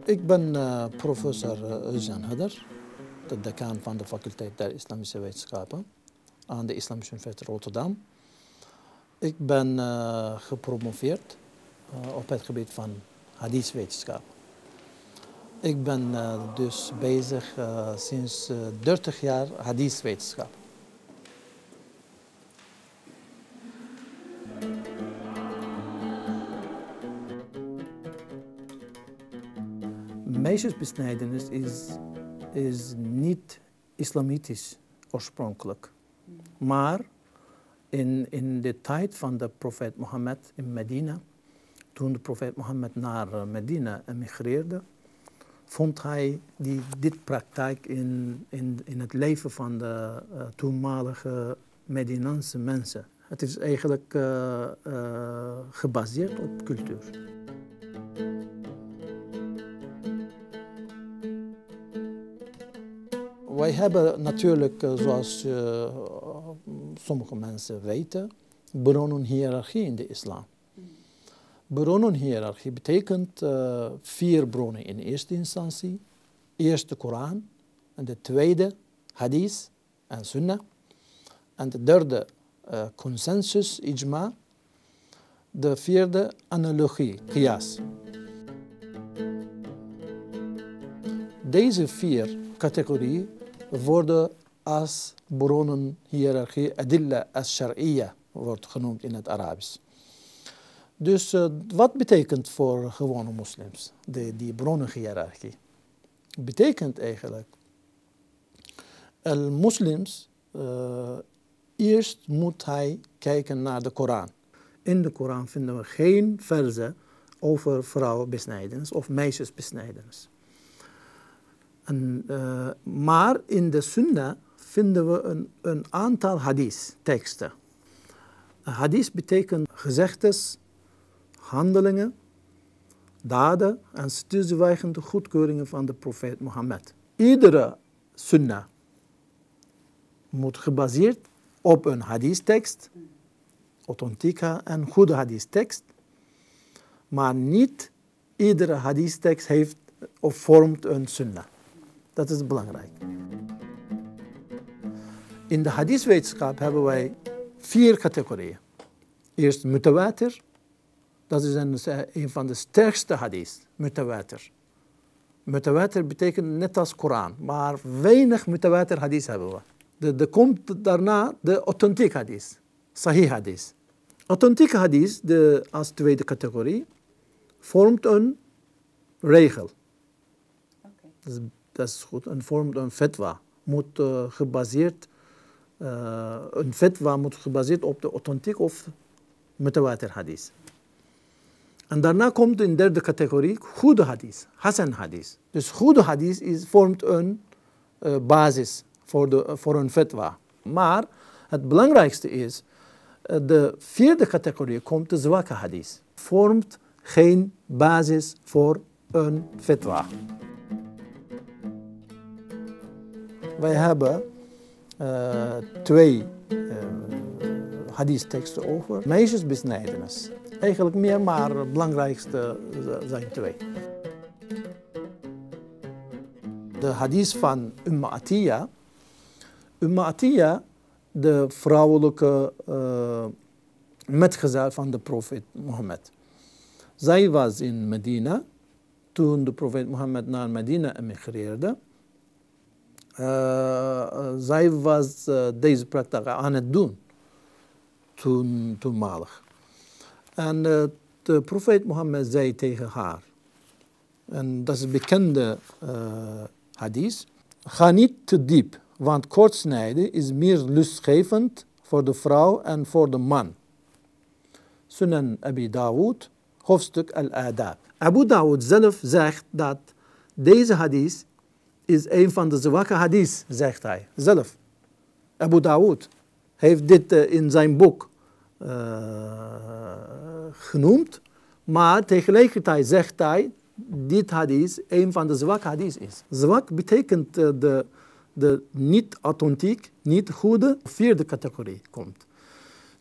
Ik ben professor Özcan Hader, de decaan van de faculteit der Islamische Wetenschappen aan de Islamische Universiteit Rotterdam. Ik ben gepromoveerd op het gebied van hadithwetenschap. Ik ben dus bezig sinds 30 jaar hadithwetenschap. Meisjesbesnijdenis is niet islamitisch oorspronkelijk. Maar in de tijd van de profeet Mohammed in Medina, toen de profeet Mohammed naar Medina emigreerde, vond hij dit praktijk in het leven van de toenmalige Medinaanse mensen. Het is eigenlijk gebaseerd op cultuur. Wij hebben natuurlijk, zoals sommige mensen weten, bronnenhiërarchie in de islam. Bronnenhiërarchie betekent 4 bronnen in eerste instantie. Eerst de Koran, en de tweede hadith en sunnah. En de derde consensus, ijma. De vierde analogie, qiyas. Deze 4 categorieën worden als bronnenhiërarchie, adilla as-shar'iyya wordt genoemd in het Arabisch. Dus wat betekent voor gewone moslims die bronnenhiërarchie? Betekent eigenlijk, moslims, eerst moet hij kijken naar de Koran. In de Koran vinden we geen verzen over vrouwenbesnijdenis of meisjesbesnijdenis. Maar in de sunnah vinden we een aantal hadith-teksten. Hadith betekent gezegdes, handelingen, daden en stilzwijgende goedkeuringen van de profeet Mohammed. Iedere sunnah moet gebaseerd op een hadith-tekst, authentieke en goede hadith-tekst, maar niet iedere hadith-tekst heeft of vormt een sunnah. Dat is belangrijk. In de hadithwetenschap hebben wij 4 categorieën. Eerst mutawatir. Dat is een van de sterkste hadith. Mutawatir. Mutawatir betekent net als Koran, maar weinig mutawatir hadith hebben we. Er komt daarna de authentieke hadith. Sahih hadith. Authentieke hadith, als tweede categorie, vormt een regel. Dat is goed. En vormt een fatwa. Een fatwa moet gebaseerd op de authentiek of mutawatir hadith. En daarna komt in derde categorie goede hadith, hasan hadith. Dus goede hadith vormt een basis voor een fatwa. Maar het belangrijkste is, de 4e categorie komt de zwakke hadith. Vormt geen basis voor een fatwa. Wij hebben 2 hadith-teksten over meisjesbesnijdenis. Eigenlijk meer, maar het belangrijkste zijn 2. De hadith van Atiyya. Atiyya, de vrouwelijke metgezel van de profeet Mohammed. Zij was in Medina toen de profeet Mohammed naar Medina emigreerde. Zij was deze praktijk aan het doen, toenmalig. En de profeet Mohammed zei tegen haar, en dat is een bekende hadith, ga niet te diep, want kortsnijden is meer lustgevend voor de vrouw en voor de man. Sunan Abi Dawud, hoofdstuk Al-Adab. Abu Dawud zelf zegt dat deze hadith is een van de zwakke hadith, zegt hij zelf. Abu Dawud heeft dit in zijn boek genoemd, maar tegelijkertijd zegt hij dit hadith een van de zwakke hadith is. Zwak betekent de niet authentiek, niet goede, 4e categorie komt.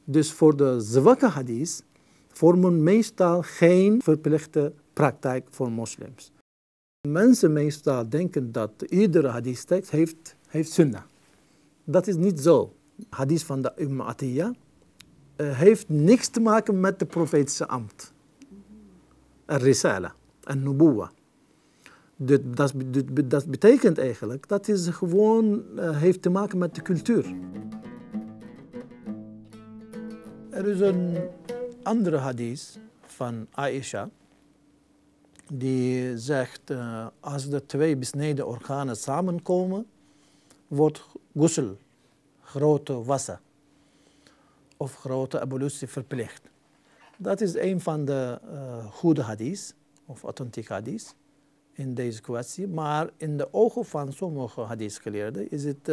Dus voor de zwakke hadith vormen meestal geen verplichte praktijk voor moslims. Mensen meestal denken dat iedere hadith-tekst heeft sunnah. Dat is niet zo. Hadith van de Ibn Atiyah heeft niks te maken met de profetische ambt. Al-Risala, al-Nubuwa. Dat betekent eigenlijk, dat is gewoon, heeft te maken met de cultuur. Er is een andere hadith van Aisha, die zegt, als de twee besneden organen samenkomen, wordt ghusl, grote wassen, of grote ablutie verplicht. Dat is een van de goede hadith, of authentieke hadith, in deze kwestie. Maar in de ogen van sommige hadithgeleerden is het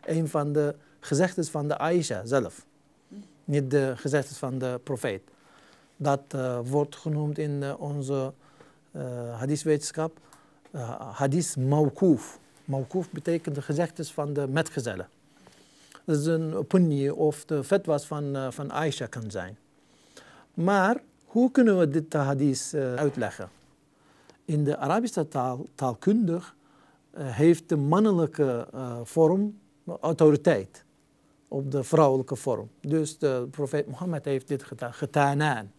een van de gezegdes van de Aisha zelf. Niet de gezegdes van de profeet. Dat wordt genoemd in onze hadithwetenschap hadith mawkuf. Mawkuf betekent de gezegdes van de metgezellen. Dat is een opinie of de fatwas van Aisha kan zijn. Maar hoe kunnen we dit hadith uitleggen? In de Arabische taalkundig heeft de mannelijke vorm autoriteit op de vrouwelijke vorm. Dus de profeet Mohammed heeft dit gedaan, getanaan.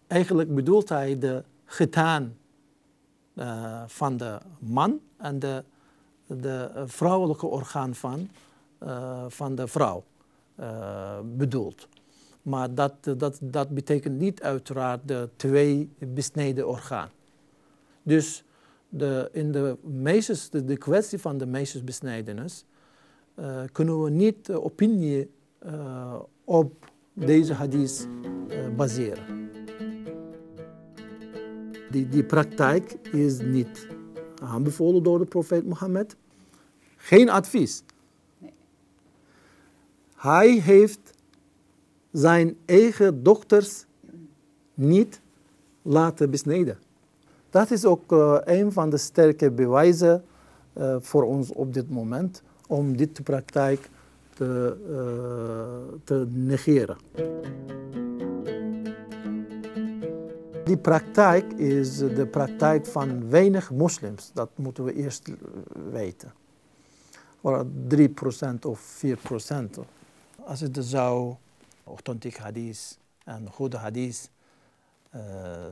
Eigenlijk bedoelt hij de getaan van de man en de vrouwelijke orgaan van de vrouw bedoeld. Maar dat betekent niet uiteraard de twee besneden orgaan. Dus in de kwestie van de meisjesbesnijdenis kunnen we niet opinie op deze hadith baseren. Die praktijk is niet aanbevolen door de profeet Mohammed. Geen advies. Nee. Hij heeft zijn eigen dochters niet laten besnijden. Dat is ook een van de sterke bewijzen voor ons op dit moment om dit praktijk te negeren. Die praktijk is de praktijk van weinig moslims. Dat moeten we eerst weten. 3% of 4%. Als het zou authentiek hadith en goede hadith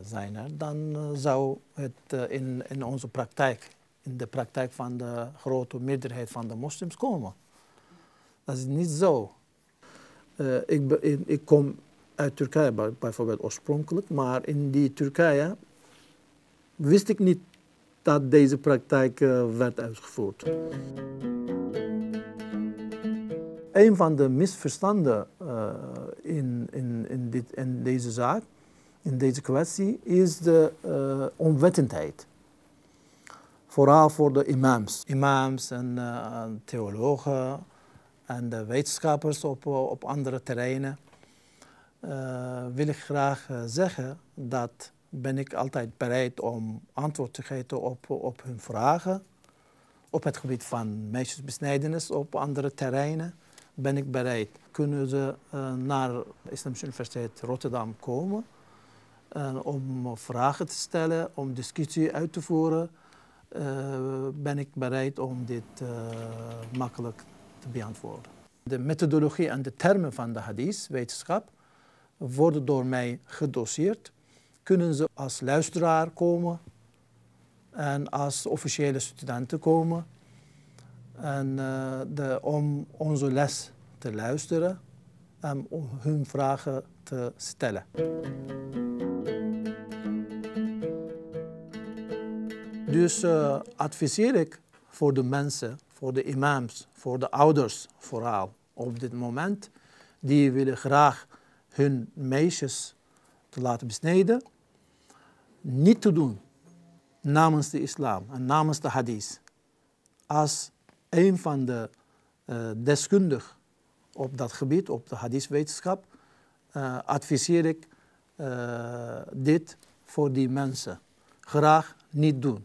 zijn er, dan zou het in onze praktijk, in de praktijk van de grote meerderheid van de moslims komen. Dat is niet zo. Ik kom uit Turkije bijvoorbeeld oorspronkelijk, maar in die Turkije wist ik niet dat deze praktijk werd uitgevoerd. Een van de misverstanden in deze zaak, in deze kwestie, is de onwetendheid. Vooral voor de imams. Imams en theologen en de wetenschappers op andere terreinen. Wil ik graag zeggen dat ben ik altijd bereid om antwoord te geven op hun vragen. Op het gebied van meisjesbesnijdenis op andere terreinen ben ik bereid. Kunnen ze naar de Islamische Universiteit Rotterdam komen om vragen te stellen, om discussie uit te voeren, ben ik bereid om dit makkelijk te beantwoorden. De methodologie en de termen van de hadith-wetenschap worden door mij gedoseerd. Kunnen ze als luisteraar komen en als officiële studenten komen en om onze les te luisteren en om hun vragen te stellen. Dus adviseer ik voor de mensen, voor de imams, voor de ouders vooral op dit moment, die willen graag hun meisjes te laten besnijden, niet te doen namens de islam en namens de hadith. Als een van de deskundigen op dat gebied, op de hadithwetenschap, adviseer ik dit voor die mensen. Graag niet doen.